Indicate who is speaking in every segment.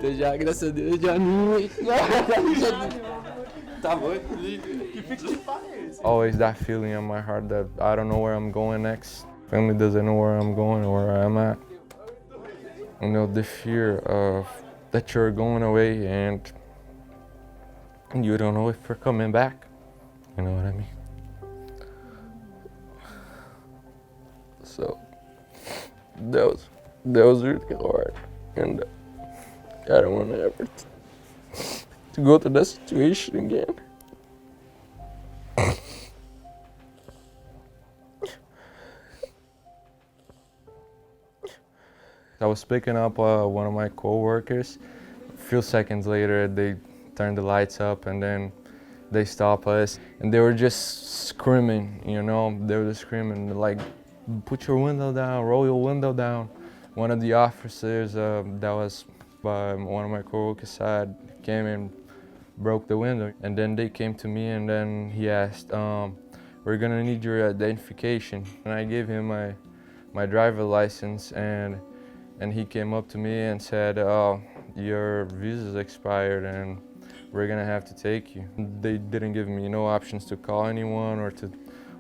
Speaker 1: Então já, graças a Deus, já não... Tá bom.
Speaker 2: Always that feeling in my heart that I don't know where I'm going next. Family doesn't know where I'm going or where I'm at. You know, the fear of that you're going away and you don't know if you're coming back. You know what I mean? So that was really hard, and I don't want to ever to go through that situation again. I was picking up one of my co-workers. A few seconds later, they turned the lights up and then they stopped us. And they were just screaming, you know, they were just screaming like, put your window down, roll your window down. One of the officers that was by one of my co-workers' side came and broke the window. And then they came to me and then he asked, we're gonna need your identification. And I gave him my driver license and he came up to me and said, oh, your visa's expired and we're gonna have to take you. They didn't give me no options to call anyone or to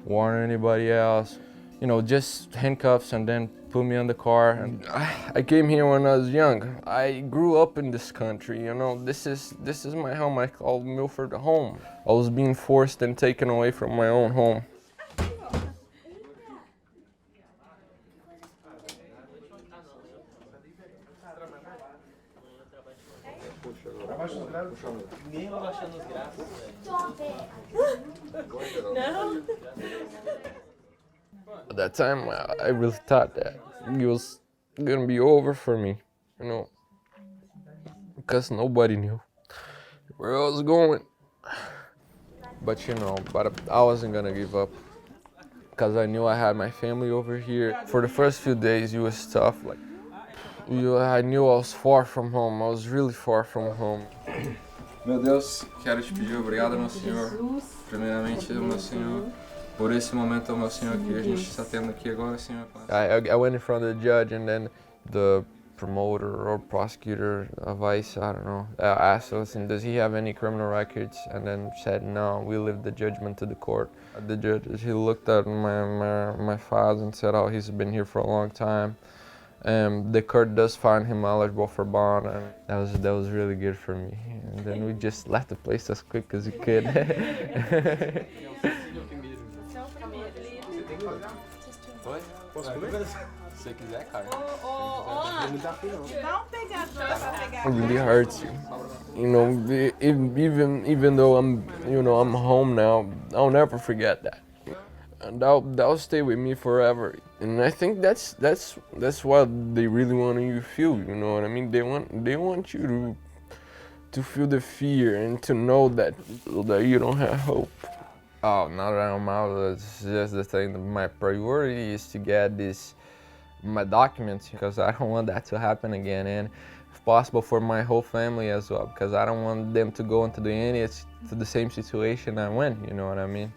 Speaker 2: warn anybody else. You know, just handcuffs and then put me on the car. And I came here when I was young. I grew up in this country, you know. This is my home. I call Milford home. I was being forced and taken away from my own home. At that time, I really thought that it was gonna be over for me, you know, because nobody knew where I was going. But you know, I wasn't gonna give up, because I knew I had my family over here. For the first few days, it was tough. Like, I knew I was far from home. I was really far from home.
Speaker 3: Meu Deus, quero te pedir obrigado, meu Senhor, primeiramente, meu Senhor, por esse momento, meu Senhor, que a gente está tendo aqui agora, Senhor.
Speaker 2: I went in front of the judge and then the promoter or prosecutor of ICE, I don't know, asked us, does he have any criminal records? And then said, no, we leave the judgment to the court. The judge, he looked at my files and said, oh, he's been here for a long time. The court does find him eligible for bond, and that was really good for me. And then we just left the place as quick as we could.
Speaker 1: Se você quiser, cara.
Speaker 2: It really hurts you. You know, even though I'm home now, I'll never forget that. And that'll stay with me forever. And I think that's what they really want you to feel, you know what I mean? They want you to feel the fear and to know that you don't have hope. Oh, now that I'm out, it's just the thing that my priority is to get my documents, because I don't want that to happen again, and if possible for my whole family as well, because I don't want them to go into the same situation I went, you know what I mean?